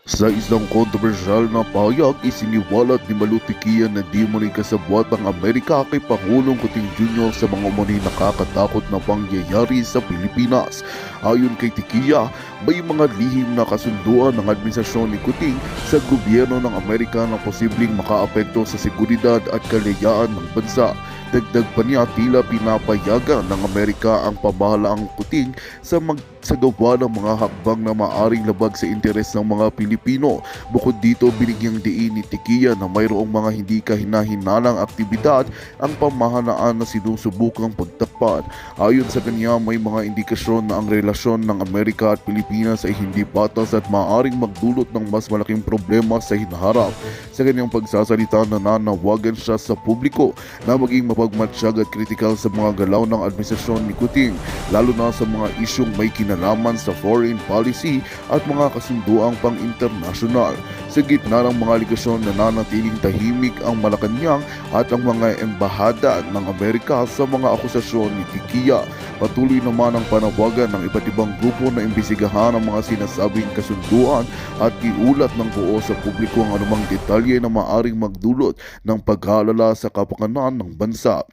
Sa isang kontrobersyal na pahayag, isiniwalat ni Malutikian na di mo rin kasabwat ang Amerika kay Pangulong Kuting Jr. sa mga umano'y nakakatakot na pangyayari sa Pilipinas. Ayon kay Tikia, may mga lihim na kasunduan ng administrasyon ni Kuting sa gobyerno ng Amerika na posibleng makaapekto sa seguridad at kalayaan ng bansa. Dagdag pa niya, tila pinapayagan ng Amerika ang pamahalaang Kuting sa magsagawa ng mga hakbang na maaring labag sa interes ng mga Pilipino. Bukod dito, binigyang diin ni Tikia na mayroong mga hindi kahina-hinalang aktibidad ang pamahalaan na sinusubukang pagtakpan. Ayon sa kanya, may mga indikasyon na ang relasyon ng Amerika at Pilipinas ay hindi patas at maaring magdulot ng mas malaking problema sa hinaharap. Sa kanyang pagsasalita, nananawagan siya sa publiko na maging mapagmatsyag at kritikal sa mga galaw ng administrasyon ni Kuting, lalo na sa mga isyong may kinalaman sa foreign policy at mga kasunduang pang-internasyonal. Sa gitna ng mga aligasyon, nananatiling tahimik ang Malacanang at ang mga embahada ng Amerika sa mga akusasyon ni Tikia. Patuloy naman ang panawagan ng iba't ibang grupo na imbisigahan ang mga sinasabing kasunduan at iulat ng buo sa publiko ang anumang detalye na maaring magdulot ng pag-aalala sa kapakanan ng bansa.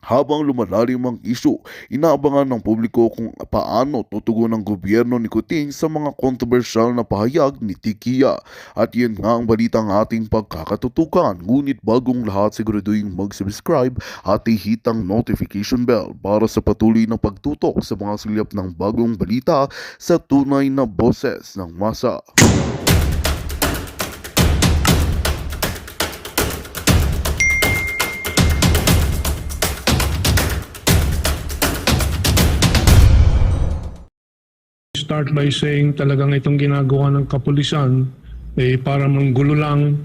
Habang lumalalim ang isyu, inaabangan ng publiko kung paano tutugon ng gobyerno ni Kuting sa mga kontrobersyal na pahayag ni Tikia. At yan nga ang balitang ating pagkakatutukan. Ngunit bagong lahat, siguraduhin mag-subscribe at ihitang notification bell para sa patuloy na pagtutok sa mga silip ng bagong balita sa tunay na boses ng masa. Start by saying talagang itong ginagawa ng kapulisan para manggulo lang,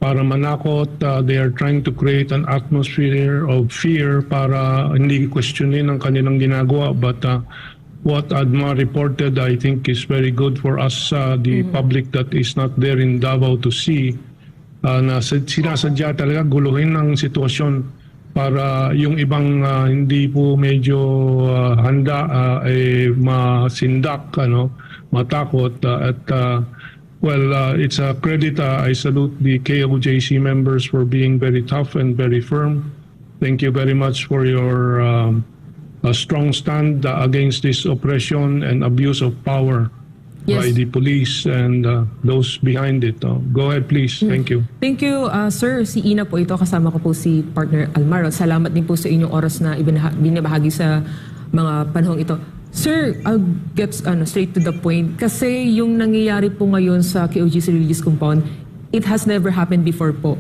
para manakot. They are trying to create an atmosphere of fear para hindi questionin ang kanilang ginagawa. But what Adma reported, I think, is very good for us, the public that is not there in Davao to see, na sinasadya talaga guluhin ang sitwasyon para yung ibang hindi po medyo handa masindak, matakot it's a credit. I salute the KOJC members for being very tough and very firm. Thank you very much for your strong stand against this oppression and abuse of power by the police and those behind it. Go ahead, please. Thank you. Thank you, sir. Si Ina po ito. Kasama ko po si partner Almaro. Salamat din po sa inyong oras na binabahagi sa mga panahong ito. Sir, I'll get straight to the point. Kasi yung nangyayari po ngayon sa KOGC Religious Compound, it has never happened before po.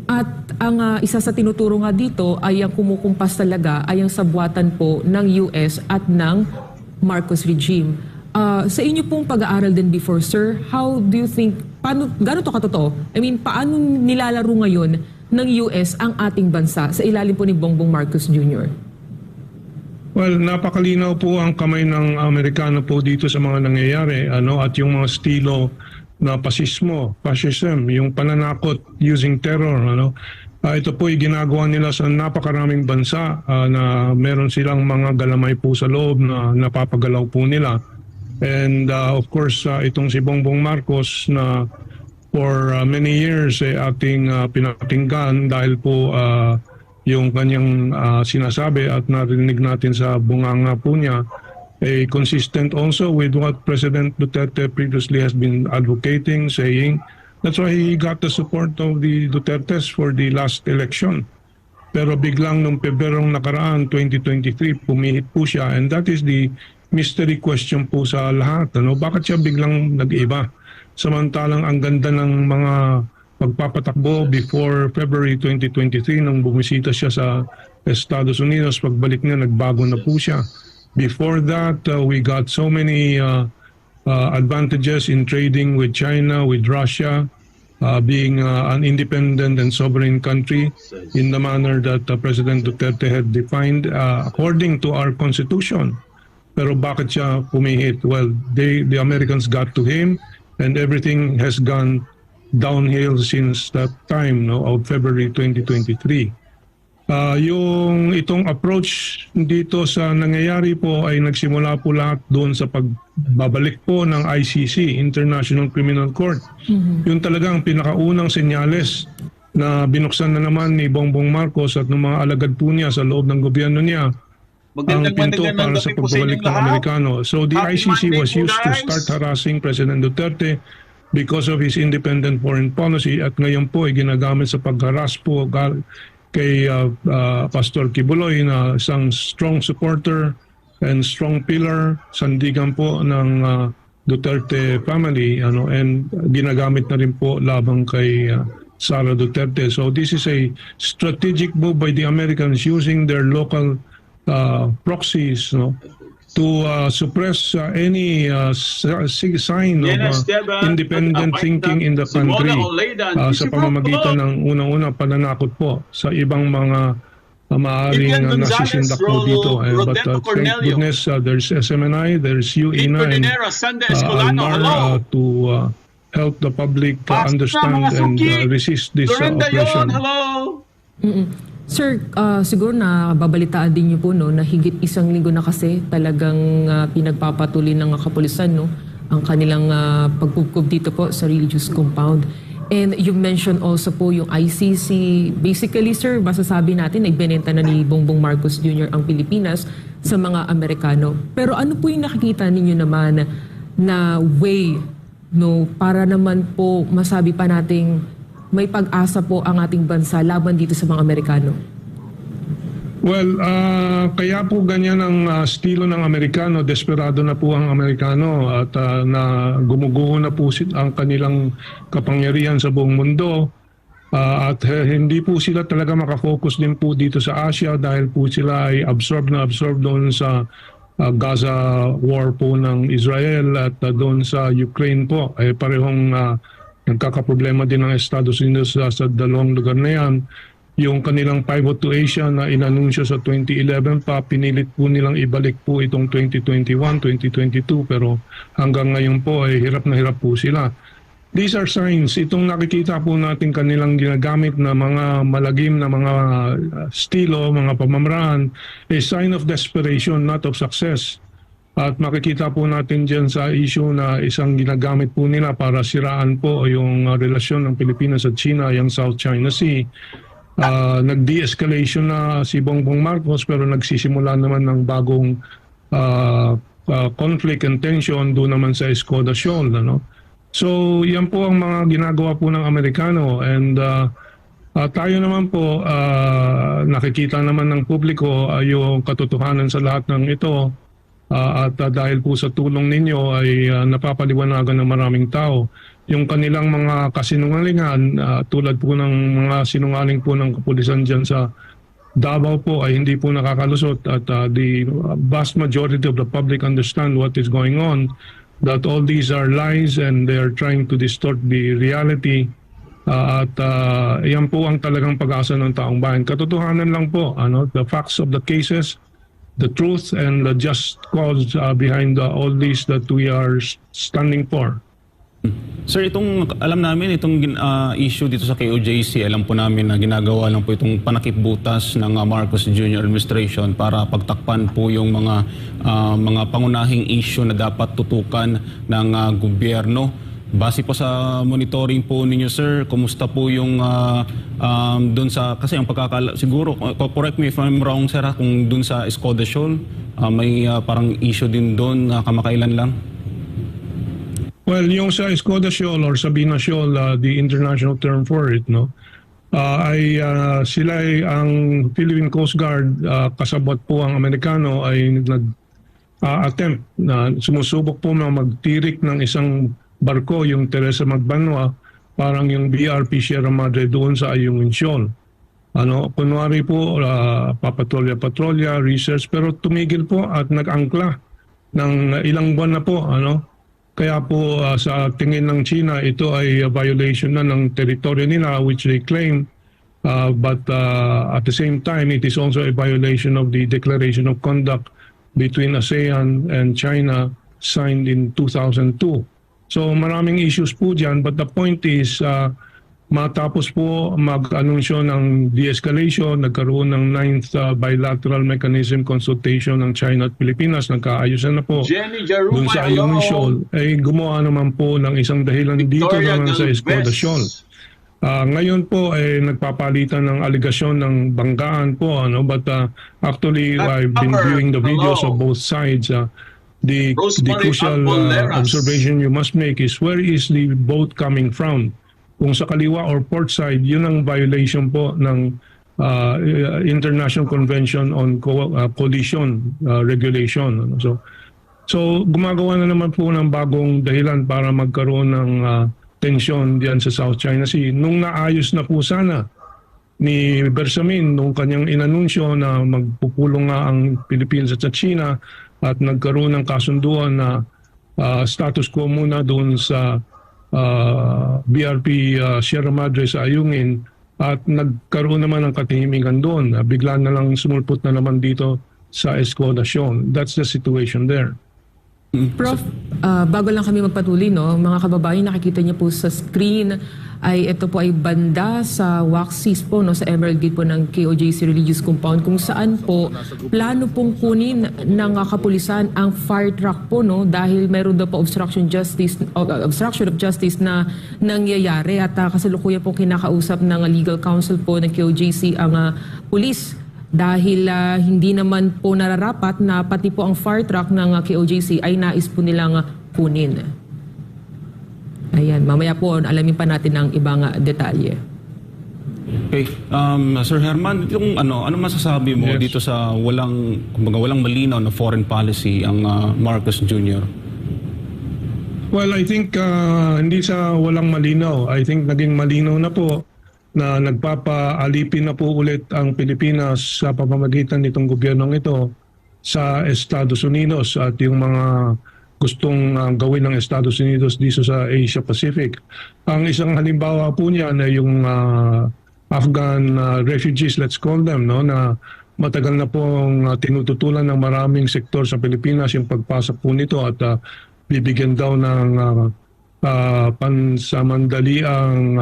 At ang isa sa tinuturo nga dito ay ang kumukumpas talaga ay ang sabwatan po ng US at ng Marcos regime. Sa inyo pong pag-aaral din before, sir, how do you think, gano'n to katotoo? I mean, paano nilalaro ngayon ng US ang ating bansa sa ilalim po ni Bongbong Marcos Jr.? Well, napakalinaw po ang kamay ng Amerikano po dito sa mga nangyayari, at yung mga estilo na fascism, yung pananakot using terror, ito po ay ginagawa nila sa napakaraming bansa na meron silang mga galamay po sa loob na napapagalaw po nila. And of course, itong si Bongbong Marcos na for many years ating pinakinggan dahil po yung kanyang sinasabi at narinig natin sa bunganga po niya, consistent also with what President Duterte previously has been advocating, saying. That's why he got the support of the Dutertes for the last election. Pero biglang nung Pebrerong nakaraan, 2023, pumihit po siya, and that is the mystery question po sa lahat. Bakit siya biglang nag-iba? Samantalang ang ganda ng mga pagpapatakbo before February 2023 nung bumisita siya sa Estados Unidos, pagbalik niya nagbago na po siya. Before that, we got so many advantages in trading with China, with Russia, being an independent and sovereign country in the manner that President Duterte had defined according to our Constitution. Pero bakit siya pumihit? Well, the Americans got to him and everything has gone downhill since that time, of February 2023. Yung itong approach dito sa nangyayari po ay nagsimula po lahat doon sa pagbabalik po ng ICC, International Criminal Court. Yung talagang pinakaunang senyales na binuksan na naman ni Bongbong Marcos at ng mga alagad po niya sa loob ng gobyerno niya ang pinto para sa pagbabalik ng Amerikano. So the ICC was used to start harassing President Duterte because of his independent foreign policy, at ngayon po ay ginagamit sa pagharas po kay Pastor Kibuloy na isang strong supporter and strong pillar, sandigan po ng Duterte family, and ginagamit na rin po labang kay Sara Duterte. So this is a strategic move by the Americans using their local proxies, to suppress any sign of independent thinking in the country sa pamamagitan ng unang-una pananakot po sa ibang mga maaaring nasisindak po dito. But thank goodness there's SMNI, there's UE9, Almar to help the public understand and resist this oppression. Sir, siguro na babalitaan din niyo po na higit isang linggo na kasi talagang pinagpapatuloy ng kapulisan ang kanilang pagkubkob dito po sa religious compound. And you mentioned also po yung ICC. Basically, sir, masasabi natin na ibinenta na ni Bongbong Marcos Jr. ang Pilipinas sa mga Amerikano. Pero ano po yung nakikita ninyo naman na way para naman po masabi pa nating may pag-asa po ang ating bansa laban dito sa mga Amerikano? Well, kaya po ganyan ang estilo ng Amerikano. Desperado na po ang Amerikano at na gumuguho na po ang kanilang kapangyarihan sa buong mundo. At hindi po sila talaga makafocus din po dito sa Asia dahil po sila ay absorb doon sa Gaza war po ng Israel at doon sa Ukraine po. Ay parehong nagkakaproblema din ng Estados Unidos sa dalawang lugar na yan. Yung kanilang pivot to Asia na inanunsyo sa 2011 pa, pinilit po nilang ibalik po itong 2021, 2022, pero hanggang ngayon po ay hirap na hirap po sila. These are signs. Itong nakikita po natin kanilang ginagamit na mga malagim na mga estilo, mga pamamaraan, a sign of desperation, not of success. At makikita po natin dyan sa issue na isang ginagamit po nila para siraan po yung relasyon ng Pilipinas at China, yung South China Sea. Nag-de-escalation na si Bongbong Marcos pero nagsisimula naman ng bagong conflict and tension doon naman sa Escoda Shoal. So yan po ang mga ginagawa po ng Amerikano, and tayo naman po nakikita naman ng publiko yung katotohanan sa lahat ng ito. At dahil po sa tulong ninyo ay napapaliwanagan ng maraming tao. Yung kanilang mga kasinungalingan, tulad po ng mga sinungaling po ng kapulisan dyan sa Davao po ay hindi po nakakalusot, at the vast majority of the public understand what is going on, that all these are lies and they are trying to distort the reality. At yan po ang talagang pag-asa ng taong bayan. Katotohanan lang po, the facts of the cases, the truth and the just cause behind all these that we are standing for. Sir, alam namin itong issue dito sa KOJC, alam po namin na ginagawa lang po itong panakipbutas ng Marcos Jr. administration para pagtakpan po yung mga pangunahing issue na dapat tutukan ng gobyerno. Base po sa monitoring po ninyo, sir, kumusta po yung doon sa, kasi ang siguro, correct me if I'm wrong, sir, kung doon sa Escoda Shoal, may parang issue din doon na kamakailan lang? Well, yung sa Escoda Shoal or Sabina Shoal, the international term for it, sila ay ang Philippine Coast Guard, kasabot po ang Amerikano, ay nag-attempt na sumusubok po na magtirik ng isang barko, yung Teresa Magbanwa, parang yung BRP Sierra Madre doon sa Ayungin Shoal. Kunwari po, papatrolya, research, pero tumigil po at nag-angkla ng ilang buwan na po. Kaya po sa tingin ng China, ito ay violation na ng teritoryo nila which they claim. But at the same time, it is also a violation of the Declaration of Conduct between ASEAN and China signed in 2002. So maraming issues po dyan, but the point is matapos po mag-anunsyo ng de-escalation, nagkaroon ng 9th bilateral mechanism consultation ng China at Pilipinas, nagkaayusan na po Jenny Jaruma, dun sa Ayungin Shoal, ay gumawa naman po ng isang dahilan dito Victoria naman sa Galvez. Escoda Shoal. Ngayon po ay nagpapalitan ng aligasyon ng banggaan po, but actually I've been viewing the videos of both sides. The Rosemary crucial Alboleras. observation you must make is where is the boat coming from? Kung sa kaliwa or port side, yun ang violation po ng International Convention on Collision Regulation. So gumagawa na naman po ng bagong dahilan para magkaroon ng tensyon diyan sa South China Sea. Nung naayos na po sana ni Bersamin nung kanyang inanunsyo na magpupulong nga ang Pilipinas at China at nagkaroon ng kasunduan na status quo muna doon sa BRP Sierra Madre sa Ayungin at nagkaroon naman ng katahimikan doon. Bigla na lang sumulpot na naman dito sa Escoda Shoal. That's the situation there. Prof, bago lang kami magpatuloy, no, mga kababayan, nakikita niyo po sa screen ay ito po ay banda sa Waxis po, no, sa Emerald Gate po ng KOJC Religious Compound kung saan po plano pong kunin ng kapulisan ang fire truck po, no, dahil meron daw po obstruction of justice na nangyayari at kasalukuyan po kinakausap ng legal counsel po ng KOJC ang pulis. Dahil hindi naman po nararapat na pati po ang fire truck ng KOJC ay nais po nilang kunin. Ayan, mamaya po alamin pa natin ang ibang detalye. Okay. Sir Herman, yung ano masasabi mo Yes. dito sa walang malinaw na foreign policy ang Marcos Jr.? Well, I think hindi sa walang malinaw. I think naging malinaw na po na nagpapaalipin na po ulit ang Pilipinas sa pamamagitan nitong gobyernong ito sa Estados Unidos at yung mga gustong gawin ng Estados Unidos dito sa Asia Pacific. Ang isang halimbawa po niyan ay yung Afghan refugees, let's call them, no, na matagal na pong tinututulan ng maraming sektor sa Pilipinas yung pagpasok po nito at bibigyan daw ng pansamandaliang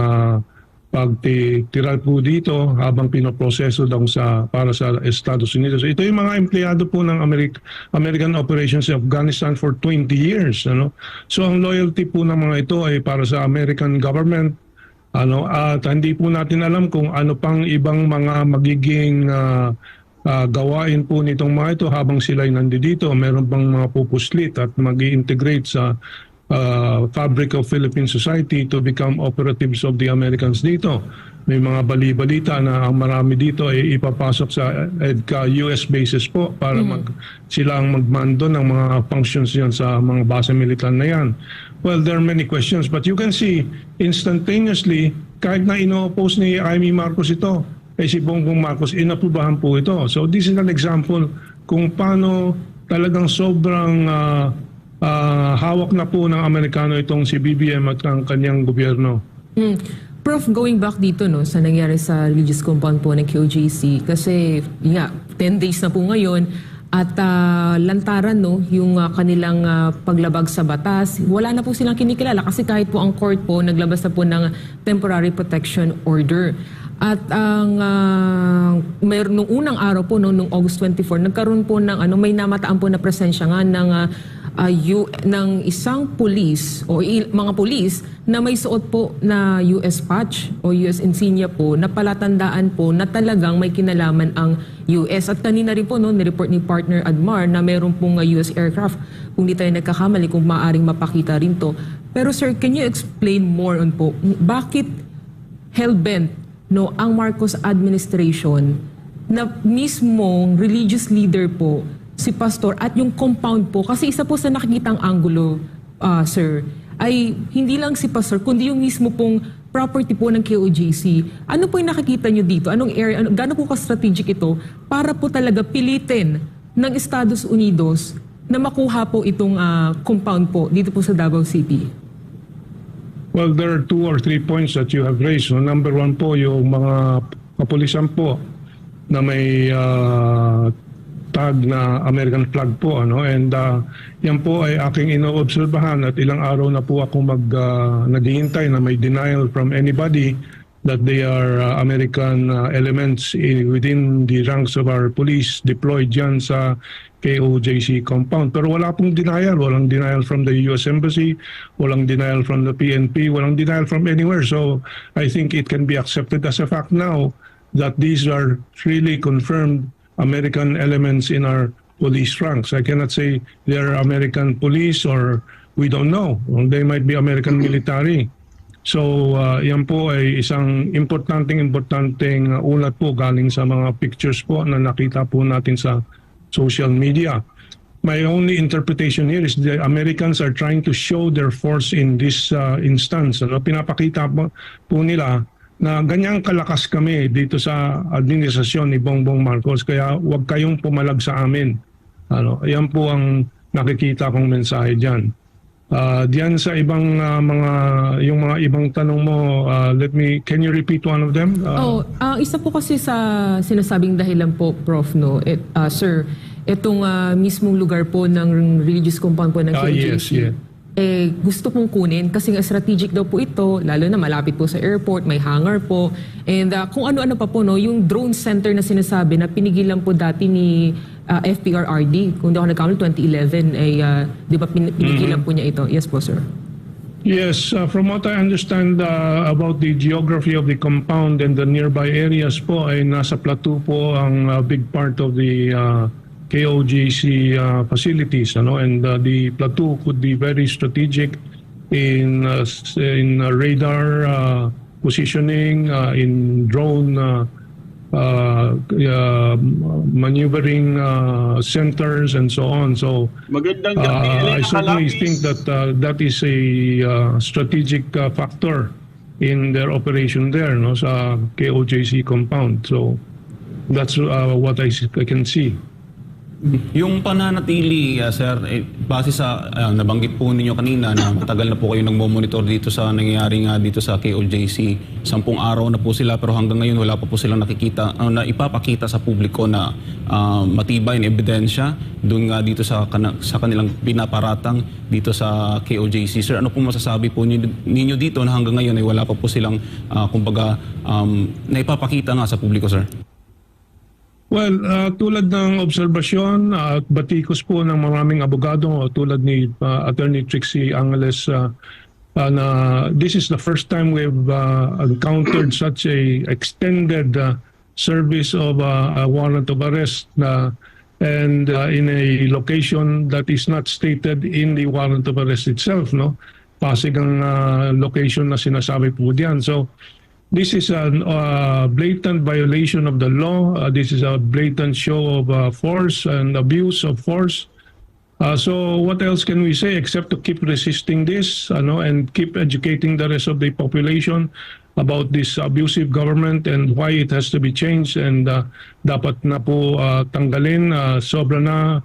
pagtitiral po dito habang pinoproseso daw para sa Estados Unidos. Ito yung mga empleyado po ng American operations sa Afghanistan for 20 years. So ang loyalty po ng mga ito ay para sa American government. At hindi po natin alam kung ano pang ibang mga magiging gawain po nitong mga ito habang sila ay nandito. Meron pang mga pupuslit at mag-i-integrate sa fabric of Philippine society to become operatives of the Americans dito. May mga bali-balita na ang marami dito ay ipapasok sa EDCA US bases po para sila ang magmando ng mga functions yan sa mga base militar na yan. Well, there are many questions but you can see instantaneously kahit na ino-oppose ni Amy Marcos ito, si Bongbong Marcos, inaprubahan po ito. So this is an example kung paano talagang sobrang hawak na po ng Amerikano itong si BBM at ang kanyang gobyerno. Prof, going back dito, no, sa nangyari sa religious compound po ng KOJC, kasi 10 days na po ngayon at lantaran, no, yung kanilang paglabag sa batas. Wala na po silang kinikilala kasi kahit po ang court po naglabas na po ng temporary protection order. At ang nung unang araw po, no, nung August 24, nagkaroon po ng may namataan po na presensya nga ng isang pulis o mga pulis na may suot po na US patch o US insignia po na palatandaan po na talagang may kinalaman ang US. At kanina rin po, no, nireport ni partner Admar na meron pong US aircraft. Kung di tayo nagkakamali, kung maaaring mapakita rin to. Pero sir, can you explain more on po bakit hellbent, no, ang Marcos administration na mismong religious leader po si pastor at yung compound po, kasi isa po sa nakikitang angulo, sir, ay hindi lang si pastor kundi yung mismo pong property po ng KOJC. Ano po yung nakikita nyo dito? Anong area, gaano po ka-strategic ito para po talaga pilitin ng Estados Unidos na makuha po itong compound po dito po sa Davao City? Well, there are 2 or 3 points that you have raised. So, number 1 po, yung mga kapulisan po na may tag na American flag po, and yan po ay aking inoobserbahan at ilang araw na po ako naghihintay na may denial from anybody that they are American elements within the ranks of our police deployed dyan sa KOJC compound. Pero wala pong denial. Walang denial from the US Embassy, walang denial from the PNP, walang denial from anywhere. So I think it can be accepted as a fact now that these are really confirmed American elements in our police ranks. I cannot say they're American police or we don't know. They might be American military. So yan po ay isang importanteng ulat po galing sa mga pictures po na nakita po natin sa social media. My only interpretation here is the Americans are trying to show their force in this instance. Pinapakita po nila na ganyang kalakas kami dito sa administrasyon ni Bongbong Marcos, kaya huwag kayong pumalag sa amin. Yan po ang nakikita kong mensahe dyan. Diyan sa ibang yung mga ibang tanong mo, can you repeat one of them? Isa po kasi sa sinasabing dahilan po, Prof, no, sir, itong mismong lugar po ng religious compound po ng KOJC. Yes. Gusto pong kunin kasi nga strategic daw po ito, lalo na malapit po sa airport, may hangar po. And kung ano-ano pa po, no, yung drone center na sinasabi na pinigilan po dati ni FPRRD, kung di ako nagkamali, 2011, ay di ba pinigilan po niya ito? Yes po, sir. Yes, from what I understand about the geography of the compound and the nearby areas po, ay nasa plateau po ang big part of the KOJC facilities, and the plateau could be very strategic in radar positioning, in drone maneuvering centers and so on. So I certainly think that that is a strategic factor in their operation there, no, sa KOJC compound. So that's what I can see. Yung pananatili, sir, base sa nabanggit po ninyo kanina na matagal na po kayo nagmo-monitor dito sa nangyayari nga dito sa KOJC. 10 araw na po sila pero hanggang ngayon wala pa po silang nakikita na ipapakita sa publiko na matibay na ebidensya doon nga dito sa kanilang pinaparatang dito sa KOJC. Sir, ano po masasabi po ninyo dito na hanggang ngayon ay wala pa po silang kumbaga naipapakita nga sa publiko, sir? Well, tulad ng obserbasyon at batikos po ng maraming abogado tulad ni Attorney Trixie Angeles na this is the first time we've encountered such a extended service of a warrant of arrest and in a location that is not stated in the warrant of arrest itself, no? Pasig ang location na sinasabi po diyan. So this is a blatant violation of the law. This is a blatant show of force and abuse of force. So what else can we say except to keep resisting this, and keep educating the rest of the population about this abusive government and why it has to be changed and dapat na po tanggalin, sobra na,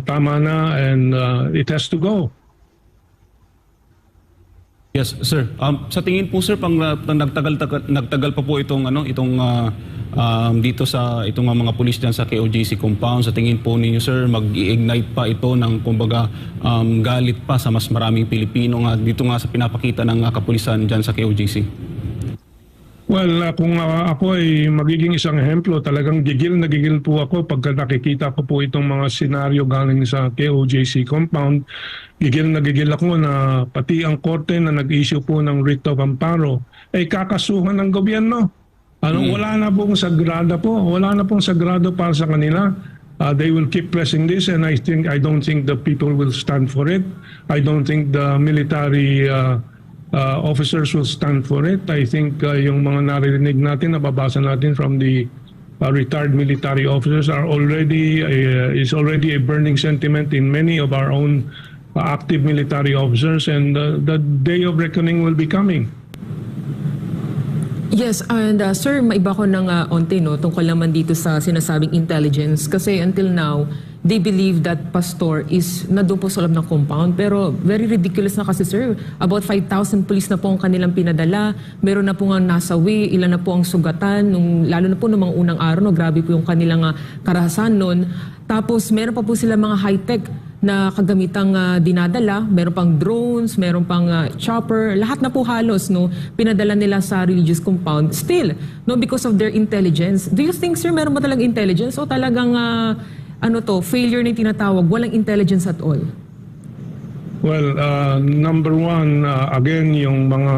tama na, and it has to go. Yes, sir. Sa tingin po, sir, pang nagtagal pa po itong dito sa itong mga pulis diyan sa KOJC compound, sa tingin po ninyo, sir, mag-ignite pa ito ng kumbaga galit pa sa mas maraming Pilipino nga dito nga sa pinapakita ng kapulisan diyan sa KOJC? Well, kung ako ay magiging isang ehemplo, talagang gigil na gigil po ako pagka nakikita ko po itong mga senaryo galing sa KOJC compound. Gigil na gigil ako na pati ang korte na nag-issue po ng writ of amparo ay kakasuhan ng gobyerno. Wala na pong sagrada po. Wala na pong sagrado para sa kanila. They will keep pressing this and I don't think the people will stand for it. I don't think the military officers will stand for it. I think yung mga naririnig natin, nababasa natin from the retired military officers is already a burning sentiment in many of our own active military officers, and the day of reckoning will be coming. Yes, and sir, maiba ko ng onte, no, tungkol naman dito sa sinasabing intelligence. Kasi until now, they believe that pastor is nandun po sa loob ng compound. Pero very ridiculous na kasi, sir. About 5,000 police na po ang kanilang pinadala. Meron na po nga nasawi, ilan na po ang sugatan. Lalo na po noong mga unang araw, no, grabe po yung kanilang karahasan nun. Tapos meron pa po sila mga high-tech na kagamitang dinadala, meron pang drones, meron pang chopper, lahat na po halos no pinadala nila sa religious compound. Still, no, because of their intelligence. Do you think, sir, meron ba talagang intelligence o talagang failure na yung tinatawag, walang intelligence at all? Well, number one, again, yung mga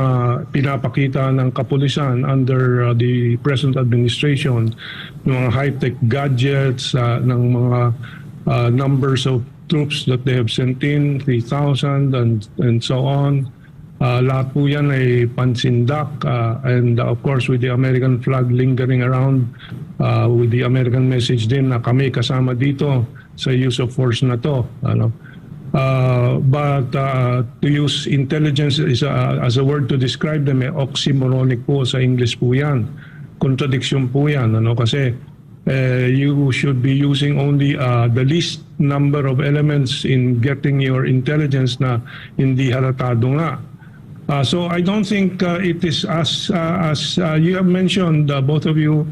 pinapakita ng kapulisan under the present administration, yung mga high-tech gadgets, ng mga numbers of troops that they have sent in, 3,000 and so on. Lahat po yan ay pansindak, and of course with the American flag lingering around, with the American message din na kami kasama dito sa use of force na to. But to use intelligence as a word to describe them, oxymoronic po sa English po yan. Contradiction po yan. Kasi you should be using only the least number of elements in getting your intelligence na hindi halatado nga. So I don't think it is as you have mentioned, both of you,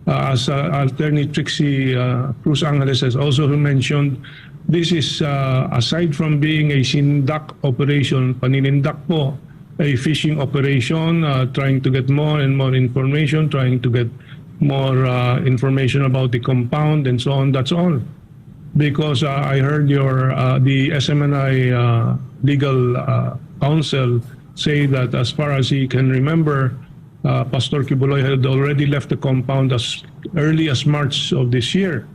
as Attorney Trixie Cruz Angeles has also mentioned, this is aside from being a sindak operation, paninindak po, a fishing operation, trying to get more and more information, trying to get more information about the compound and so on. That's all. Because I heard the SMNI legal counsel say that as far as he can remember, Pastor Kibuloy had already left the compound as early as March of this year.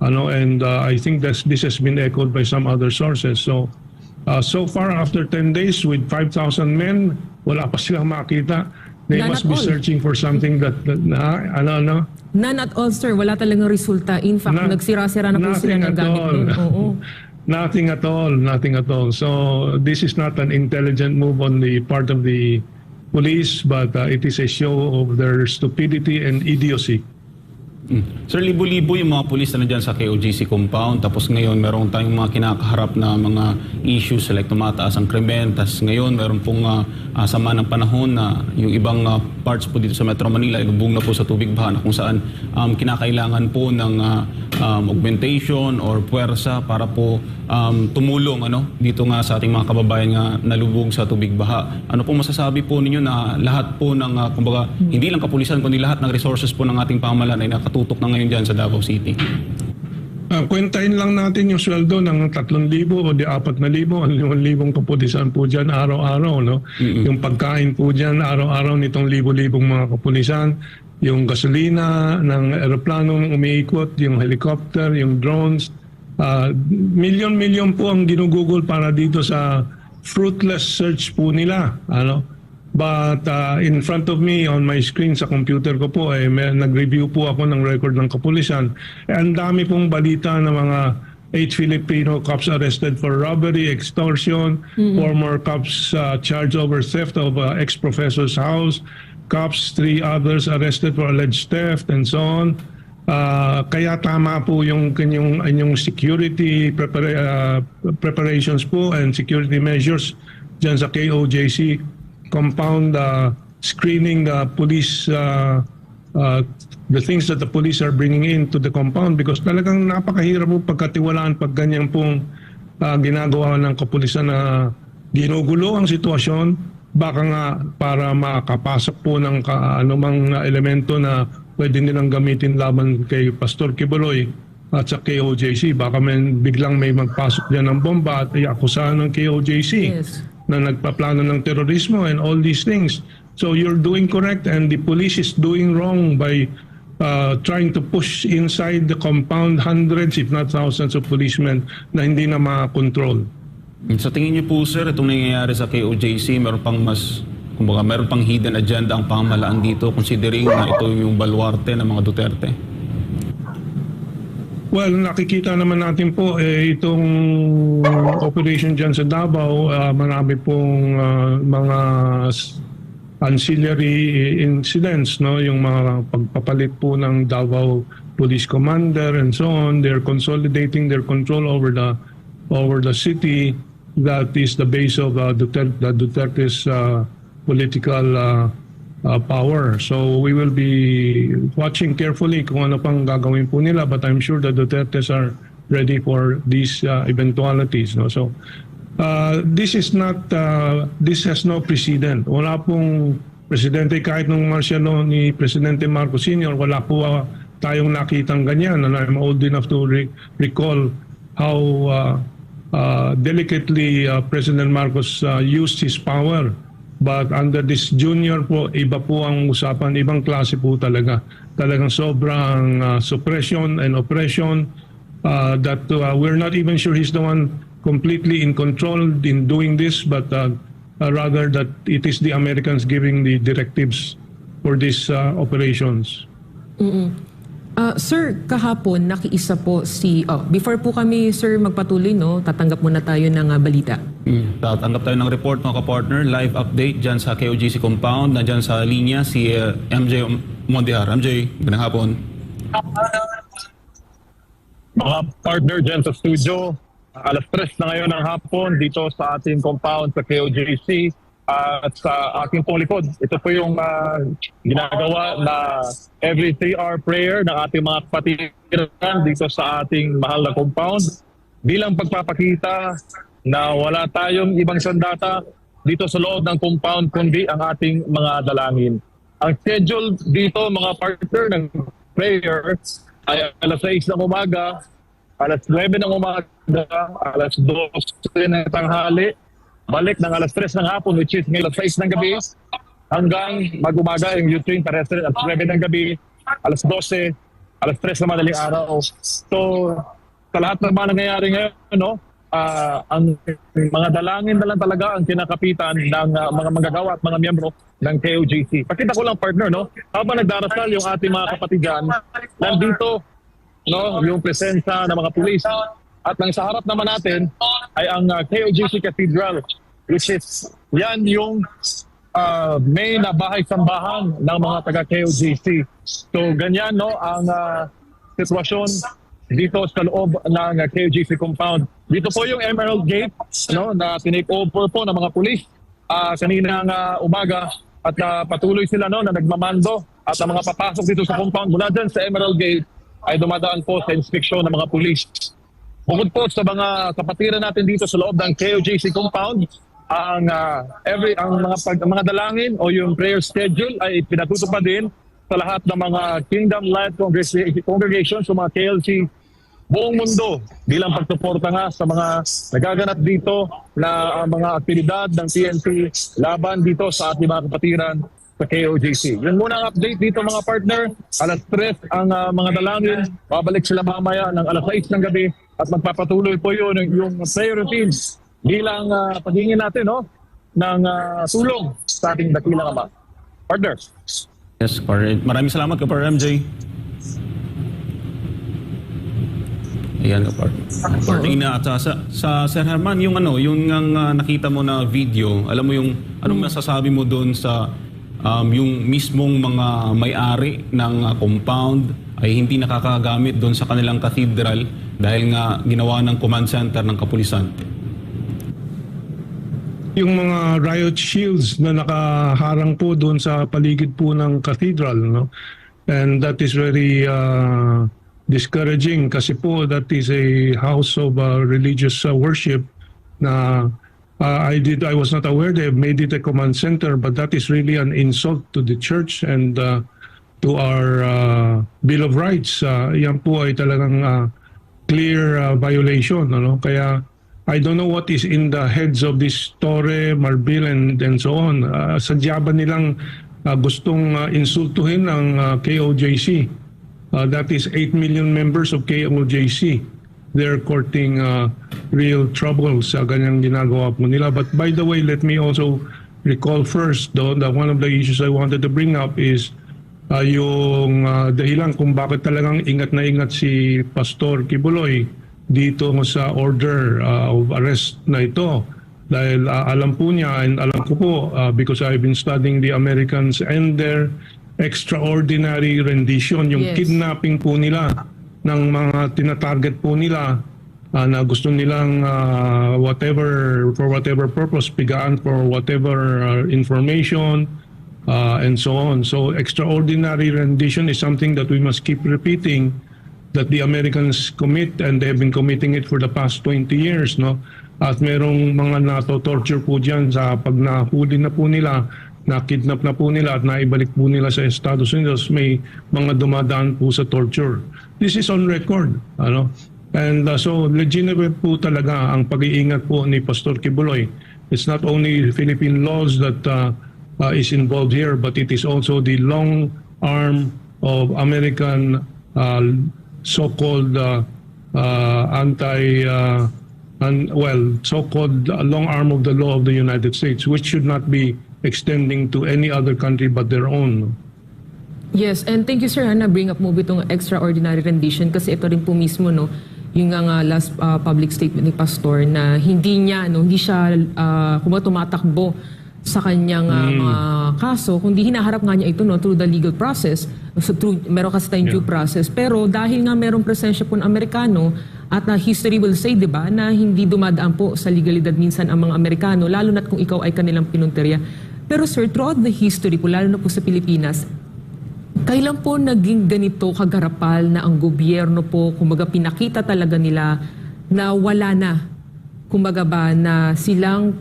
And I think this has been echoed by some other sources. So far, after 10 days with 5,000 men, wala pa silang makita. They None must at be all. searching for something that None at all, sir. Wala talagang resulta. In fact, nagsira-sira na po sila ng gamit doon. Oo. Nothing at all. Nothing at all. So this is not an intelligent move on the part of the police, but it is a show of their stupidity and idiocy. Sir, libo-libo yung mga pulis na nandyan sa KOJC compound, tapos ngayon meron tayong mga kinakaharap na mga issues like tumataas ang krimen, tapos ngayon meron pong sama ng panahon na yung ibang parts po dito sa Metro Manila ilubog na po sa tubig baha na kung saan kinakailangan po ng augmentation or puwersa para po tumulong dito nga sa ating mga kababayan nga nalubog sa tubig baha. Ano po masasabi po ninyo na lahat po ng kumbaga hindi lang kapulisan kundi lahat ng resources po ng ating pamahalaan ay nakatutok na ngayon dyan sa Davao City? Kwentahin lang natin yung sweldo ng 3,000 o di 4,000 o 5,000 kapulisan po dyan araw-araw. Yung pagkain po dyan araw-araw nitong libo-libong mga kapulisan, yung gasolina ng eroplanong umiikot, yung helicopter, yung drones, milyon-milyon po ang ginugugol para dito sa fruitless search po nila. But in front of me on my screen sa computer ko po, nag-review po ako ng record ng kapulisan. Ang dami pong balita ng mga 8 Filipino cops arrested for robbery, extortion, 4 more cops charged over theft of ex-professor's house, cops, 3 others arrested for alleged theft, and so on. Kaya tama po yung kanyang security preparations po and security measures dyan sa KOJC compound, screening the police, the things that the police are bringing into the compound, because talagang napakahirap po pagkatiwalaan pag ganyan pong ginagawa ng kapulisan na ginugulo ang sitwasyon, baka nga para makapasok po ng anumang elemento na pwede nilang gamitin laban kay Pastor Kibuloy at sa KOJC. Baka biglang may magpasok dyan ng bomba at iakusahan ng KOJC. Yes. Na nagpaplano ng terorismo and all these things. So you're doing correct and the police is doing wrong by trying to push inside the compound hundreds if not thousands of policemen na hindi na makakontrol. Sa tingin niyo po, sir, itong nangyayari sa KOJC, meron pang hidden agenda ang pamahalaan dito considering na ito yung baluarte ng mga Duterte? Well, nakikita naman natin po itong operation dyan sa Davao, marami pong mga ancillary incidents, yung mga pagpapalit po ng Davao Police Commander and so on. They're consolidating their control over the city. That is the base of Duterte's political power. So we will be watching carefully kung ano pang gagawin po nila, but I'm sure the Dutertes are ready for these eventualities. No? So this is not, this has no precedent. Wala pong presidente, kahit nung martial ni Presidente Marcos Sr., wala po tayong nakitang ganyan. And I'm old enough to recall how delicately President Marcos used his power. But under this junior po, iba po ang usapan, ibang klase po talaga. Talagang sobrang suppression and oppression that we're not even sure he's the one completely in control in doing this, but rather that it is the Americans giving the directives for these operations. Sir, kahapon nakiisa po before po kami sir magpatuloy, no, tatanggap muna tayo ng balita. Tatanggap tayo ng report mga kapartner, live update dyan sa KOJC compound, na dyan sa linya si MJ Mondihar. MJ, magandang hapon. Mga partner dyan sa studio, alas 3 na ngayon ng hapon dito sa ating compound sa KOJC at sa aking pong likod. Ito po yung ginagawa na every 3-hour prayer ng ating mga kapatiran dito sa ating mahal na compound bilang pagpapakita na wala tayong ibang sandata dito sa loob ng compound kundi ang ating mga dalangin. Ang schedule dito mga partner ng prayer ay alas 6 ng umaga, alas 9 ng umaga, alas 12 ng tanghali, balik ng alas 3 ng hapon, which is ngayon alas 6 ng gabi, hanggang mag-umaga yung Ukraine terrestre, alas 9 ng gabi, alas 12, alas 3 na madaling araw. So, sa lahat ng mga nangyayari ngayon, no, ang mga dalangin na lang talaga ang kinakapitan ng mga manggagawa at mga miyembro ng KOJC. Pakita ko lang partner, no, habang nagdarasal yung ating mga kapatid dyan, nandito, no, yung presensya ng mga pulis. At nang sa harap naman natin ay ang KOJC Cathedral, which is yan yung main na bahay-sambahan ng mga taga-KOJC. So ganyan, no, ang sitwasyon dito sa loob ng KOJC compound. Dito po yung Emerald Gate, no, na tinake over po ng mga pulis kaninang umaga at patuloy sila, no, na nagmamando at ang mga papasok dito sa compound mula dyan sa Emerald Gate ay dumadaan po sa inspeksyon ng mga pulis. Bukod po sa mga kapatiran natin dito sa loob ng KOJC compound, ang mga dalangin o yung prayer schedule ay pinatutupad din sa lahat ng mga Kingdom Life Congregations o mga KLC buong mundo bilang pagsuporta nga sa mga nagaganap dito na mga aktibidad ng PNP laban dito sa ating mga kapatiran sa KOJC. Yun muna ang update dito mga partner. Alas 3 ang mga dalangin. Babalik sila mamaya ng alas 6 ng gabi at magpapatuloy po yun yung prayer routines bilang paghingin natin, no, ng tulong sa ating dakilang Ama. Partner. Yes, maraming salamat ka, MJ. Ayan, partner. At sa Sir Herman, yung nakita mo na video, alam mo yung anong masasabi mo doon sa yung mismong mga may-ari ng compound ay hindi nakakagamit doon sa kanilang cathedral dahil nga ginawa ng command center ng kapulisan? Yung mga riot shields na nakaharang po doon sa paligid po ng cathedral, no? And that is very discouraging kasi po that is a house of religious worship na I was not aware they have made it a command center, but that is really an insult to the church and to our Bill of Rights. Yan po ay talagang clear violation, ano? Kaya I don't know what is in the heads of this Torre, Marbil and so on. Sadya ba nilang gustong insultuhin ang KOJC? That is 8 million members of KOJC. They're courting real trouble sa ganyang ginagawa po nila. But by the way, let me also recall first though that one of the issues I wanted to bring up is yung dahilan kung bakit talagang ingat na ingat si Pastor Kibuloy dito sa order of arrest na ito. Dahil alam po niya and alam ko po because I've been studying the Americans and their extraordinary rendition, yung kidnapping po nila ng mga tinatarget po nila na gusto nilang for whatever purpose, pigaan for whatever information and so on. So extraordinary rendition is something that we must keep repeating that the Americans commit, and they've been committing it for the past 20 years, no? At merong mga nato-torture po dyan sa pag nahuli na po nila, na-kidnap na po nila at naibalik po nila sa Estados Unidos, may mga dumadaan po sa torture. This is on record, ano? And so legitimate po talaga ang pag-iingat po ni Pastor Kibuloy. It's not only Philippine laws that is involved here, but it is also the long arm of American so-called so-called long arm of the law of the United States, which should not be extending to any other country but their own. Yes, and thank you sir na bring up mo itong extraordinary rendition kasi ito rin po mismo no yung nga last public statement ni Pastor na hindi siya tumatakbo sa kanyang mga kaso, kundi hinaharap nga niya ito through the legal process. So meron kasi tayong due process. Pero dahil nga merong presensya po ng Amerikano at history will say, di ba, na hindi dumadaan po sa legalidad minsan ang mga Amerikano, lalo na't kung ikaw ay kanilang pinunteriya. Pero sir, throughout the history po, lalo na po sa Pilipinas, kailan po naging ganito kagarapal na ang gobyerno po, kumbaga pinakita talaga nila na wala na, kumbaga ba, na silang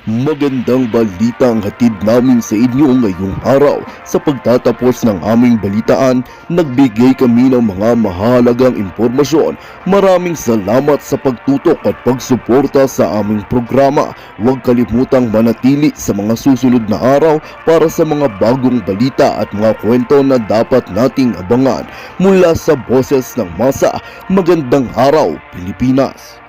Magandang balita ang hatid namin sa inyo ngayong araw. Sa pagtatapos ng aming balitaan, nagbigay kami ng mga mahalagang impormasyon. Maraming salamat sa pagtutok at pagsuporta sa aming programa. Huwag kalimutang manatili sa mga susunod na araw para sa mga bagong balita at mga kwento na dapat nating abangan. Mula sa Boses ng Masa, magandang araw Pilipinas!